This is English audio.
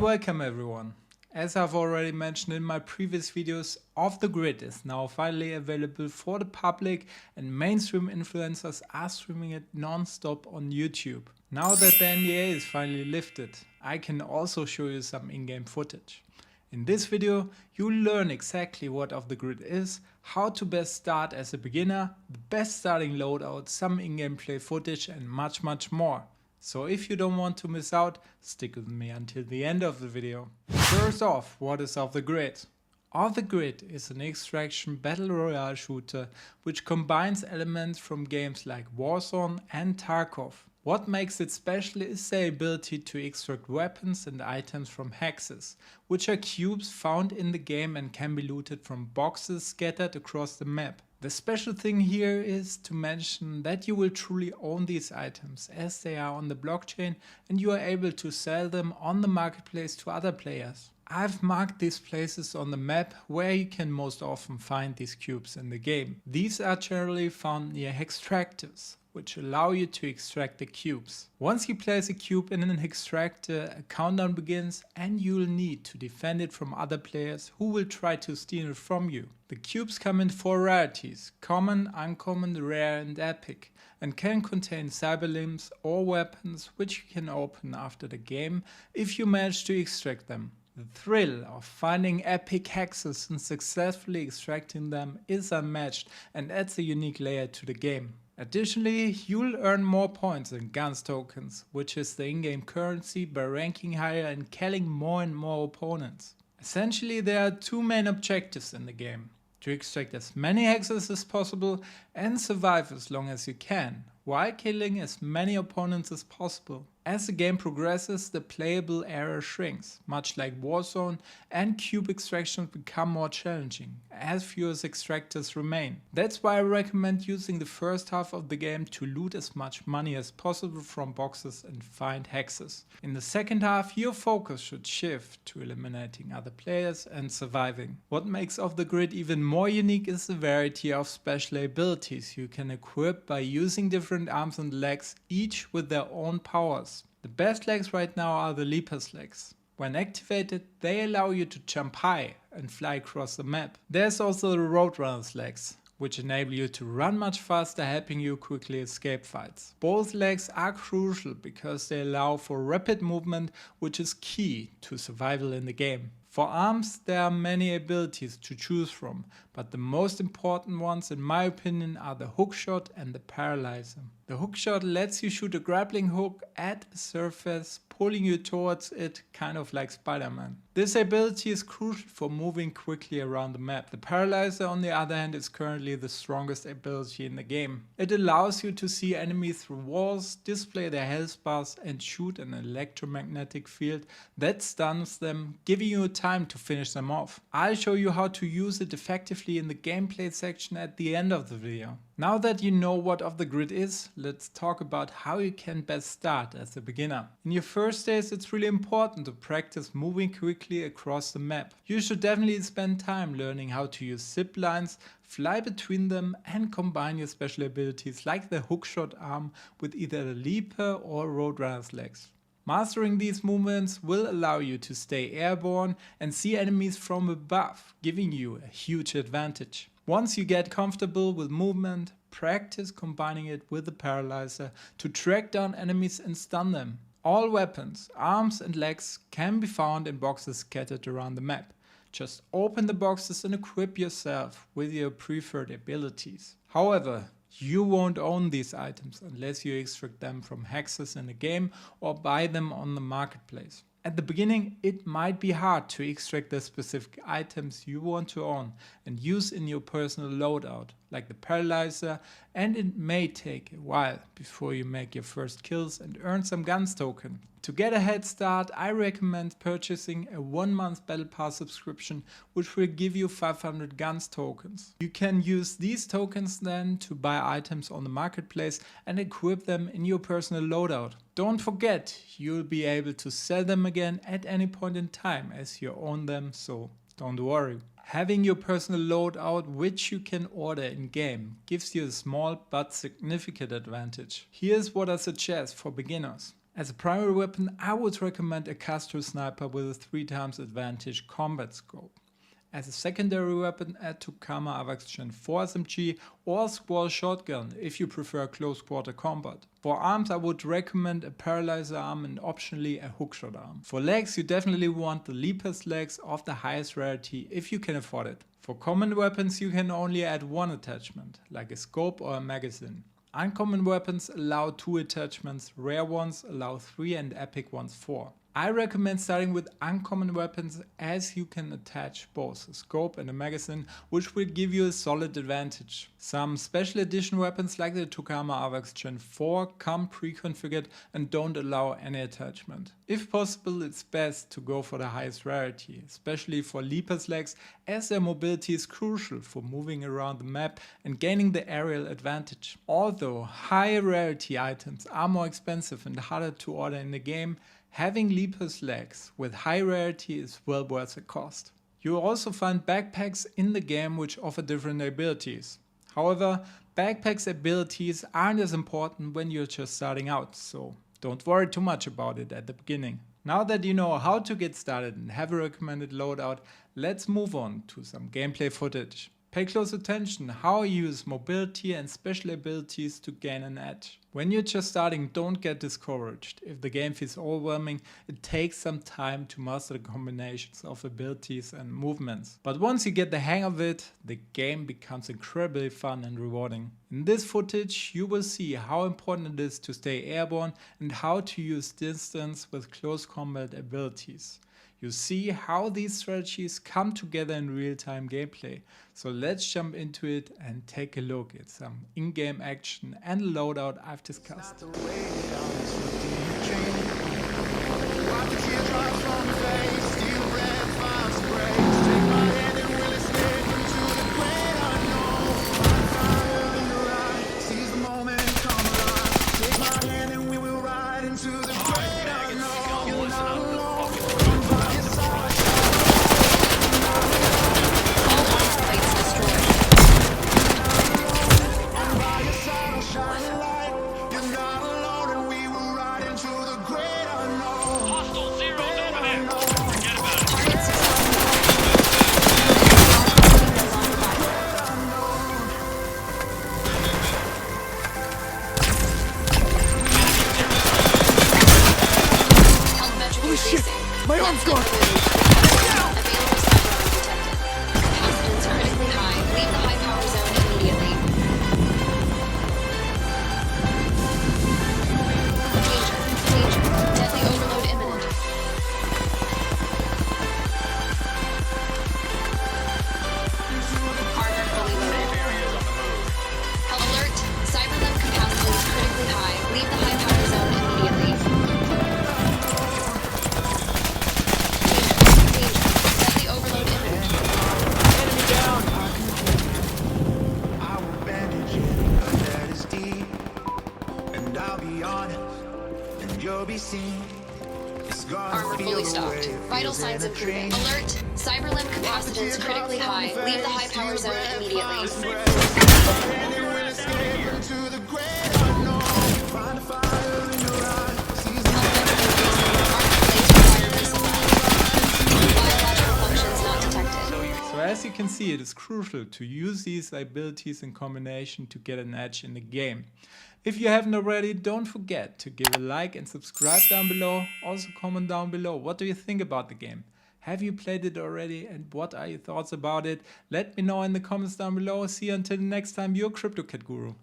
welcome everyone. As I've already mentioned in my previous videos, Off the Grid is now finally available for the public and mainstream influencers are streaming it non-stop on YouTube. Now that the NDA is finally lifted, I can also show you some in-game footage. In this video, you'll learn exactly what Off the Grid is, how to best start as a beginner, the best starting loadout, some in-game play footage and much more. So if you don't want to miss out, stick with me until the end of the video. First off, what is Off the Grid? Off the Grid is an extraction battle royale shooter which combines elements from games like Warzone and Tarkov. What makes it special is the ability to extract weapons and items from hexes, which are cubes found in the game and can be looted from boxes scattered across the map. The special thing here is to mention that you will truly own these items as they are on the blockchain and you are able to sell them on the marketplace to other players. I've marked these places on the map where you can most often find these cubes in the game. These are generally found near extractors, which allow you to extract the cubes. Once you place a cube in an extractor, a countdown begins and you'll need to defend it from other players who will try to steal it from you. The cubes come in 4 rarities: common, uncommon, rare and epic, and can contain cyber limbs or weapons which you can open after the game if you manage to extract them. The thrill of finding epic hexes and successfully extracting them is unmatched and adds a unique layer to the game. Additionally, you'll earn more points in guns tokens, which is the in-game currency, by ranking higher and killing more and more opponents. Essentially, there are 2 main objectives in the game: to extract as many hexes as possible and survive as long as you can, while killing as many opponents as possible. As the game progresses, the playable area shrinks, much like Warzone, and cube extractions become more challenging, as fewer extractors remain. That's why I recommend using the first half of the game to loot as much money as possible from boxes and find hexes. In the second half, your focus should shift to eliminating other players and surviving. What makes Off the Grid even more unique is the variety of special abilities you can equip by using different arms and legs, each with their own powers. The best legs right now are the Leaper's legs. When activated, they allow you to jump high and fly across the map. There's also the Roadrunner's legs, which enable you to run much faster, helping you quickly escape fights. Both legs are crucial because they allow for rapid movement, which is key to survival in the game. For arms, there are many abilities to choose from, but the most important ones in my opinion are the hookshot and the paralyzer. The hookshot lets you shoot a grappling hook at a surface, pulling you towards it, kind of like Spider-Man. This ability is crucial for moving quickly around the map. The paralyzer, on the other hand, is currently the strongest ability in the game. It allows you to see enemies through walls, display their health bars and shoot an electromagnetic field that stuns them, giving you time to finish them off. I'll show you how to use it effectively in the gameplay section at the end of the video. Now that you know what Off the Grid is, let's talk about how you can best start as a beginner. In your first days, it's really important to practice moving quickly across the map. You should definitely spend time learning how to use zip lines, fly between them and combine your special abilities like the hookshot arm with either the Leaper or Roadrunner's legs. Mastering these movements will allow you to stay airborne and see enemies from above, giving you a huge advantage. Once you get comfortable with movement, practice combining it with the paralyzer to track down enemies and stun them. All weapons, arms and legs can be found in boxes scattered around the map. Just open the boxes and equip yourself with your preferred abilities. However, you won't own these items unless you extract them from hexes in the game or buy them on the marketplace. At the beginning, it might be hard to extract the specific items you want to own and use in your personal loadout, like the paralyzer, and it may take a while before you make your first kills and earn some guns token. To get a head start, I recommend purchasing a 1-month Battle Pass subscription, which will give you 500 guns tokens. You can use these tokens then to buy items on the marketplace and equip them in your personal loadout. Don't forget, you'll be able to sell them again at any point in time as you own them, so don't worry. Having your personal loadout, which you can order in game, gives you a small but significant advantage. Here's what I suggest for beginners. As a primary weapon, I would recommend a Castro sniper with a 3 times advantage combat scope. As a secondary weapon, add Tucama AVAX Gen 4 SMG or Squall Shotgun if you prefer close quarter combat. For arms, I would recommend a paralyzer arm and optionally a hookshot arm. For legs, you definitely want the Leaper's legs of the highest rarity if you can afford it. For common weapons, you can only add one attachment, like a scope or a magazine. Uncommon weapons allow 2 attachments, rare ones allow 3 and epic ones 4. I recommend starting with uncommon weapons as you can attach both a scope and a magazine, which will give you a solid advantage. Some special edition weapons like the Tucama AVAX Gen 4 come pre-configured and don't allow any attachment. If possible, it's best to go for the highest rarity, especially for Leaper's legs, as their mobility is crucial for moving around the map and gaining the aerial advantage. Although high rarity items are more expensive and harder to order in the game, having Leaper's legs with high rarity is well worth the cost. You will also find backpacks in the game which offer different abilities. However, backpacks' abilities aren't as important when you're just starting out, so don't worry too much about it at the beginning. Now that you know how to get started and have a recommended loadout, let's move on to some gameplay footage. Pay close attention how you use mobility and special abilities to gain an edge. When you're just starting, don't get discouraged. If the game feels overwhelming, it takes some time to master the combinations of abilities and movements. But once you get the hang of it, the game becomes incredibly fun and rewarding. In this footage, you will see how important it is to stay airborne and how to use distance with close combat abilities. You see how these strategies come together in real-time gameplay. So let's jump into it and take a look at some in-game action and loadout I've discussed. My arm's gone! Capacitance critically high. Leave the high power zone immediately. Danger. Danger. Deadly overload imminent. Armor fully loaded. Alert. Cyberlimb capacitance critically high. Leave the high power zone immediately. Armor fully stocked. Vital signs improving. Alert! Cyberlimb capacitance critically high. Leave the high power zone immediately. Biological functions not detected. So as you can see, it is crucial to use these abilities in combination to get an edge in the game. If you haven't already, don't forget to give a like and subscribe down below. Also comment down below, what do you think about the game? Have you played it already and what are your thoughts about it? Let me know in the comments down below. See you until the next time, your Cryptocat-Guru.